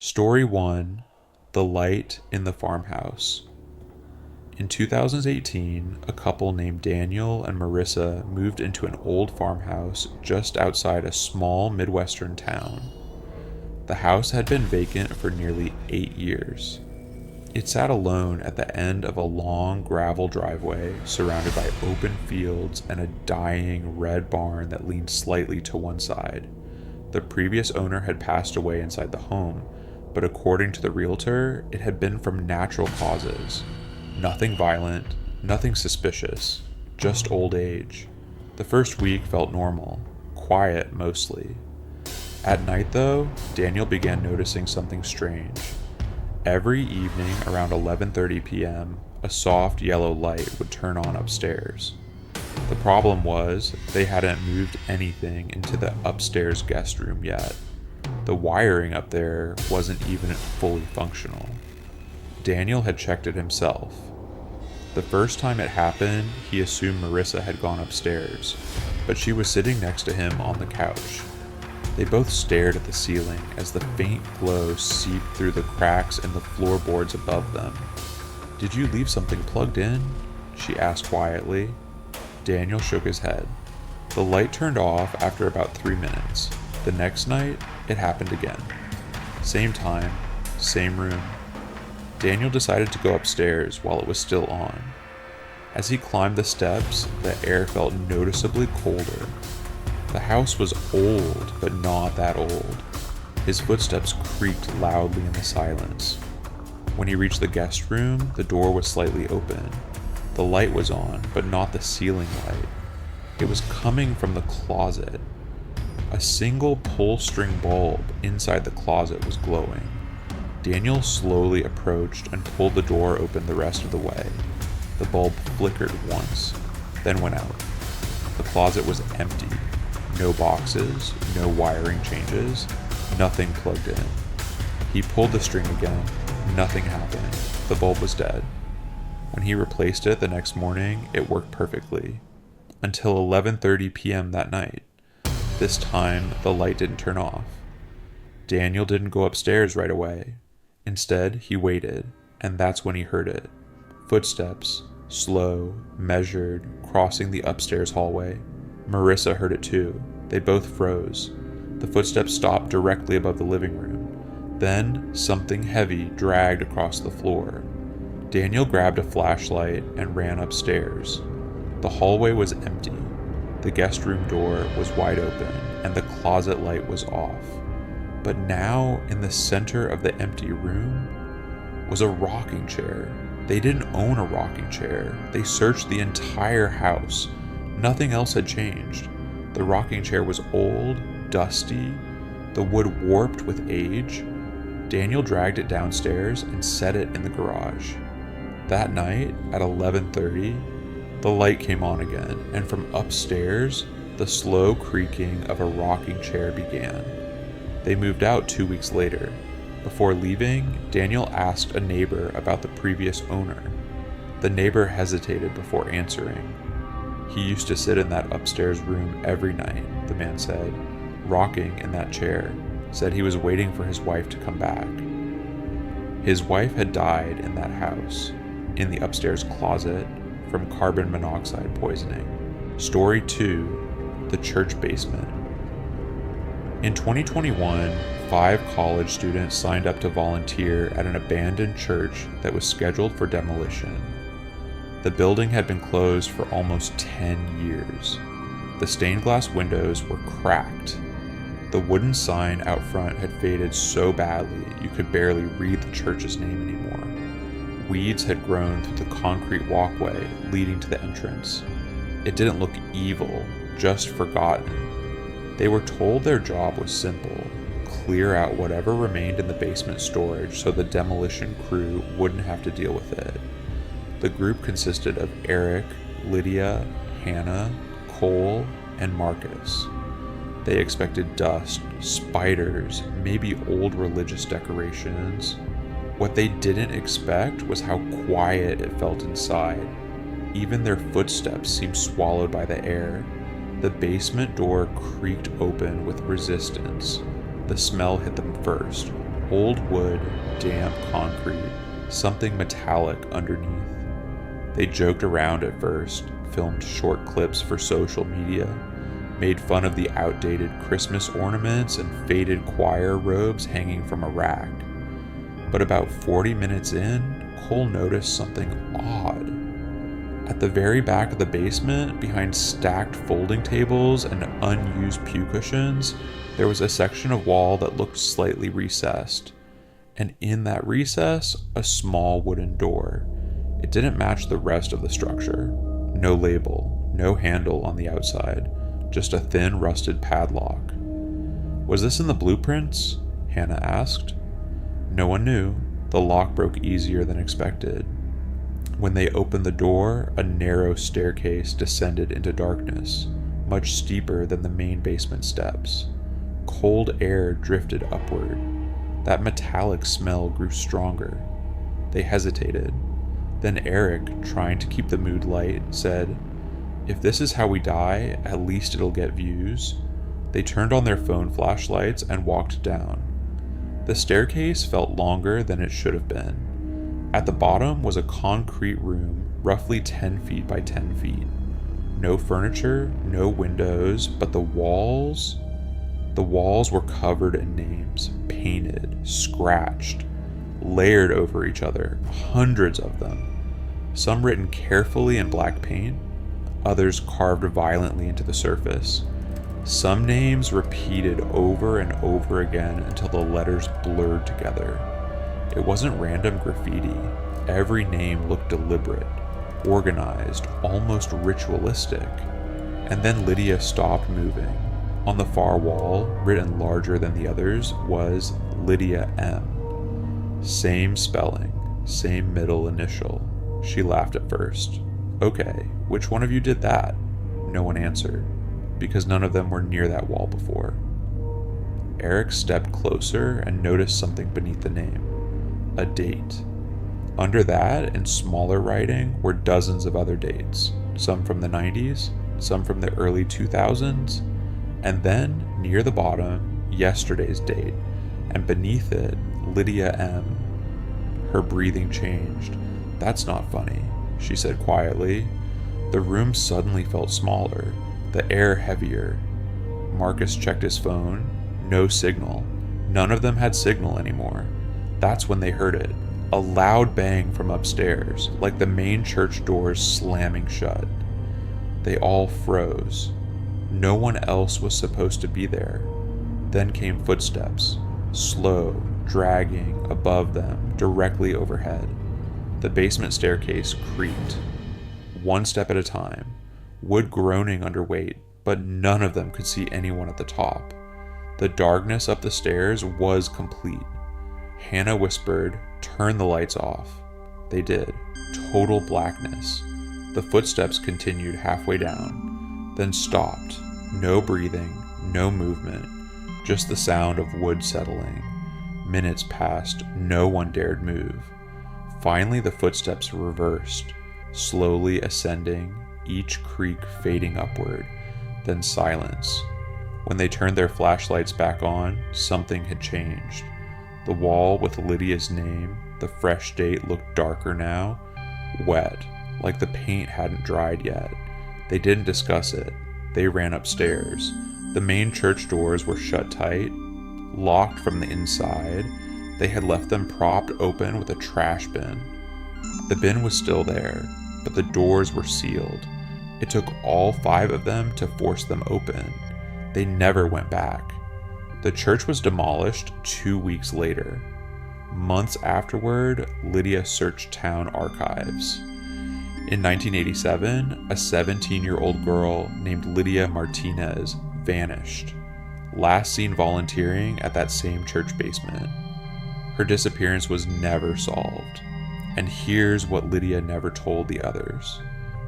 Story 1: The Light in the Farmhouse. In 2018, a couple named Daniel and Marissa moved into an old farmhouse just outside a small Midwestern town. The house had been vacant for nearly 8 years. It sat alone at the end of a long gravel driveway surrounded by open fields and a dying red barn that leaned slightly to one side. The previous owner had passed away inside the home, but according to the realtor, it had been from natural causes. Nothing violent, nothing suspicious, just old age. The first week felt normal, quiet mostly. At night though, Daniel began noticing something strange. Every evening around 11:30 p.m., a soft yellow light would turn on upstairs. The problem was, they hadn't moved anything into the upstairs guest room yet. The wiring up there wasn't even fully functional. Daniel had checked it himself. The first time it happened, he assumed Marissa had gone upstairs, but she was sitting next to him on the couch. They both stared at the ceiling as the faint glow seeped through the cracks in the floorboards above them. "Did you leave something plugged in?" she asked quietly. Daniel shook his head. The light turned off after about 3 minutes. The next night, it happened again. Same time, same room. Daniel decided to go upstairs while it was still on. As he climbed the steps, the air felt noticeably colder. The house was old, but not that old. His footsteps creaked loudly in the silence. When he reached the guest room, the door was slightly open. The light was on, but not the ceiling light. It was coming from the closet. A single pull-string bulb inside the closet was glowing. Daniel slowly approached and pulled the door open the rest of the way. The bulb flickered once, then went out. The closet was empty. No boxes, no wiring changes, nothing plugged in. He pulled the string again. Nothing happened. The bulb was dead. When he replaced it the next morning, it worked perfectly. Until 11:30 p.m. that night. This time, the light didn't turn off. Daniel didn't go upstairs right away. Instead, he waited, and that's when he heard it. Footsteps, slow, measured, crossing the upstairs hallway. Marissa heard it too. They both froze. The footsteps stopped directly above the living room. Then, something heavy dragged across the floor. Daniel grabbed a flashlight and ran upstairs. The hallway was empty. The guest room door was wide open, and the closet light was off. But now, in the center of the empty room, was a rocking chair. They didn't own a rocking chair. They searched the entire house. Nothing else had changed. The rocking chair was old, dusty, the wood warped with age. Daniel dragged it downstairs and set it in the garage. That night, at 11:30, the light came on again, and from upstairs, the slow creaking of a rocking chair began. They moved out 2 weeks later. Before leaving, Daniel asked a neighbor about the previous owner. The neighbor hesitated before answering. "He used to sit in that upstairs room every night," the man said, rocking in that chair, said he was waiting for his wife to come back. His wife had died in that house, in the upstairs closet, from carbon monoxide poisoning. Story 2: The Church Basement. In 2021, 5 college students signed up to volunteer at an abandoned church that was scheduled for demolition. The building had been closed for almost 10 years. The stained glass windows were cracked. The wooden sign out front had faded so badly you could barely read the church's name anymore. Weeds had grown through the concrete walkway leading to the entrance. It didn't look evil, just forgotten. They were told their job was simple: clear out whatever remained in the basement storage so the demolition crew wouldn't have to deal with it. The group consisted of Eric, Lydia, Hannah, Cole, and Marcus. They expected dust, spiders, maybe old religious decorations. What they didn't expect was how quiet it felt inside. Even their footsteps seemed swallowed by the air. The basement door creaked open with resistance. The smell hit them first. Old wood, damp concrete, something metallic underneath. They joked around at first, filmed short clips for social media, made fun of the outdated Christmas ornaments and faded choir robes hanging from a rack. But about 40 minutes in, Cole noticed something odd. At the very back of the basement, behind stacked folding tables and unused pew cushions, there was a section of wall that looked slightly recessed. And in that recess, a small wooden door. It didn't match the rest of the structure. No label, no handle on the outside, just a thin rusted padlock. Was this in the blueprints? Hannah asked. No one knew. The lock broke easier than expected. When they opened the door, a narrow staircase descended into darkness, much steeper than the main basement steps. Cold air drifted upward. That metallic smell grew stronger. They hesitated. Then Eric, trying to keep the mood light, said, "If this is how we die, at least it'll get views." They turned on their phone flashlights and walked down. The staircase felt longer than it should have been. At the bottom was a concrete room, roughly 10 feet by 10 feet. No furniture, no windows, but the walls were covered in names, painted, scratched, layered over each other, hundreds of them. Some written carefully in black paint, others carved violently into the surface. Some names repeated over and over again until the letters blurred together. It wasn't random graffiti. Every name looked deliberate, organized, almost ritualistic. And then Lydia stopped moving. On the far wall, written larger than the others, was Lydia M. Same spelling, same middle initial. She laughed at first. "Okay, which one of you did that?" No one answered, because none of them were near that wall before. Eric stepped closer and noticed something beneath the name. A date. Under that, in smaller writing, were dozens of other dates, some from the 90s, some from the early 2000s, and then, near the bottom, yesterday's date, and beneath it, Lydia M. Her breathing changed. "That's not funny," she said quietly. The room suddenly felt smaller, the air heavier. Marcus checked his phone. No signal. None of them had signal anymore. That's when they heard it. A loud bang from upstairs, like the main church doors slamming shut. They all froze. No one else was supposed to be there. Then came footsteps, slow, dragging above them, directly overhead. The basement staircase creaked. One step at a time, wood groaning under weight, but none of them could see anyone at the top. The darkness up the stairs was complete. Hannah whispered, "Turn the lights off." They did. Total blackness. The footsteps continued halfway down, then stopped. No breathing, no movement, just the sound of wood settling. Minutes passed, no one dared move. Finally, the footsteps reversed, slowly ascending, each creak fading upward, then silence. When they turned their flashlights back on, something had changed. The wall with Lydia's name, the fresh date, looked darker now, wet, like the paint hadn't dried yet. They didn't discuss it. They ran upstairs. The main church doors were shut tight, locked from the inside. They had left them propped open with a trash bin. The bin was still there, but the doors were sealed. It took all 5 of them to force them open. They never went back. The church was demolished 2 weeks later. Months afterward, Lydia searched town archives. In 1987, a 17-year-old girl named Lydia Martinez vanished, last seen volunteering at that same church basement. Her disappearance was never solved. And here's what Lydia never told the others.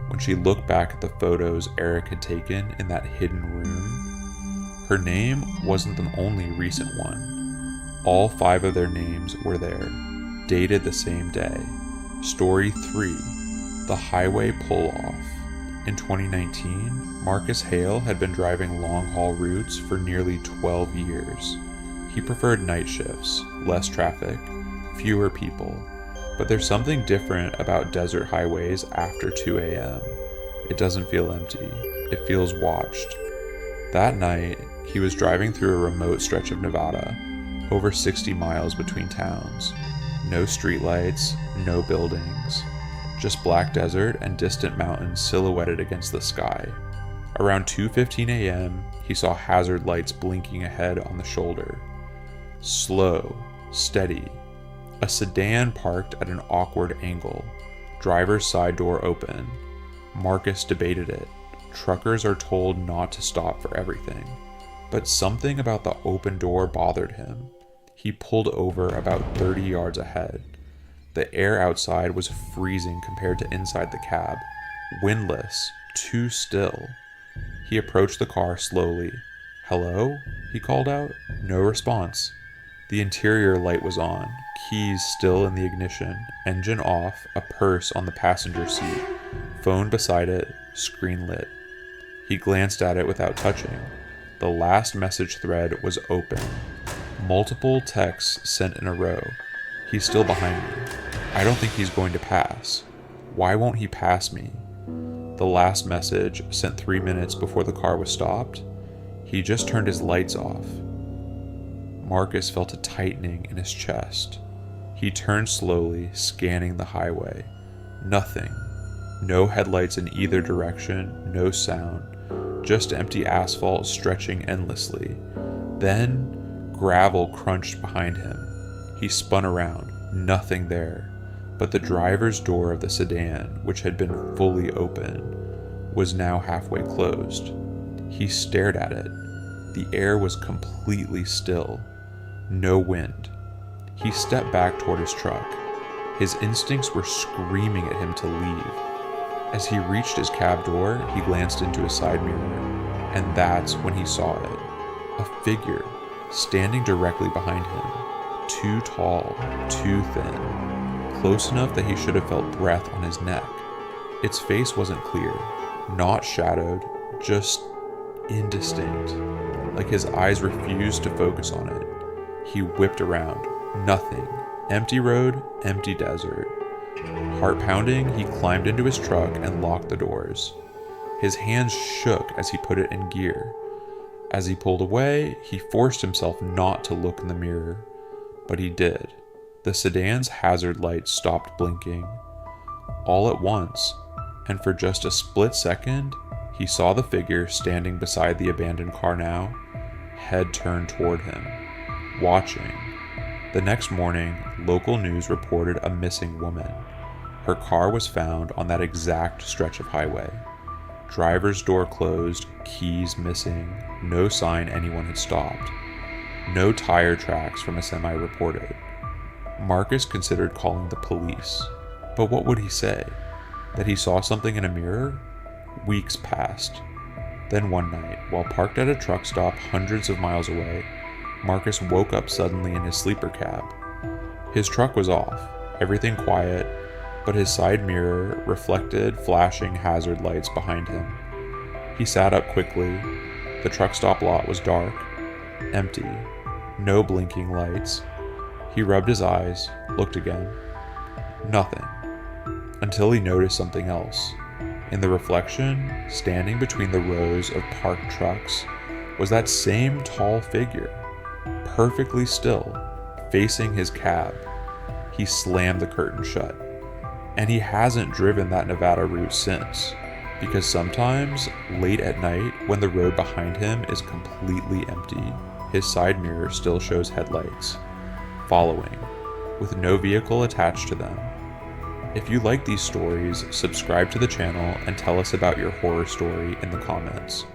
When she looked back at the photos Eric had taken in that hidden room, her name wasn't the only recent one. All 5 of their names were there, dated the same day. Story 3, the highway pull-off. In 2019, Marcus Hale had been driving long-haul routes for nearly 12 years. He preferred night shifts, less traffic, fewer people, but there's something different about desert highways after 2 a.m. It doesn't feel empty, it feels watched. That night, he was driving through a remote stretch of Nevada, over 60 miles between towns. No streetlights, no buildings, just black desert and distant mountains silhouetted against the sky. Around 2:15 a.m., he saw hazard lights blinking ahead on the shoulder. Slow, steady. A sedan parked at an awkward angle. Driver's side door open. Marcus debated it. Truckers are told not to stop for everything. But something about the open door bothered him. He pulled over about 30 yards ahead. The air outside was freezing compared to inside the cab. Windless, too still. He approached the car slowly. "Hello?" he called out. No response. The interior light was on, keys still in the ignition, engine off, a purse on the passenger seat, phone beside it, screen lit. He glanced at it without touching. The last message thread was open. Multiple texts sent in a row. "He's still behind me. I don't think he's going to pass. Why won't he pass me?" The last message, sent 3 minutes before the car was stopped. "He just turned his lights off." Marcus felt a tightening in his chest. He turned slowly, scanning the highway. Nothing. No headlights in either direction, no sound, just empty asphalt stretching endlessly. Then, gravel crunched behind him. He spun around, nothing there, but the driver's door of the sedan, which had been fully open, was now halfway closed. He stared at it. The air was completely still. No wind. He stepped back toward his truck. His instincts were screaming at him to leave. As he reached his cab door, he glanced into his side mirror, and that's when he saw it. A figure, standing directly behind him. Too tall, too thin, close enough that he should have felt breath on his neck. Its face wasn't clear, not shadowed, just indistinct, like his eyes refused to focus on it. He whipped around. Nothing. Empty road, empty desert. Heart pounding, he climbed into his truck and locked the doors. His hands shook as he put it in gear. As he pulled away, he forced himself not to look in the mirror. But he did. The sedan's hazard lights stopped blinking. All at once, and for just a split second, he saw the figure standing beside the abandoned car now, head turned toward him, watching. The next morning, local news reported a missing woman. Her car was found on that exact stretch of highway. Driver's door closed, keys missing, no sign anyone had stopped. No tire tracks from a semi reported. Marcus considered calling the police, but what would he say? That he saw something in a mirror? Weeks passed. Then one night, while parked at a truck stop hundreds of miles away, Marcus woke up suddenly in his sleeper cab. His truck was off, everything quiet, but his side mirror reflected flashing hazard lights behind him. He sat up quickly. The truck stop lot was dark, empty, no blinking lights. He rubbed his eyes, looked again. Nothing. Until he noticed something else. In the reflection, standing between the rows of parked trucks, was that same tall figure, perfectly still, facing his cab. He slammed the curtain shut. And he hasn't driven that Nevada route since, because sometimes, late at night, when the road behind him is completely empty, his side mirror still shows headlights, following, with no vehicle attached to them. If you like these stories, subscribe to the channel and tell us about your horror story in the comments.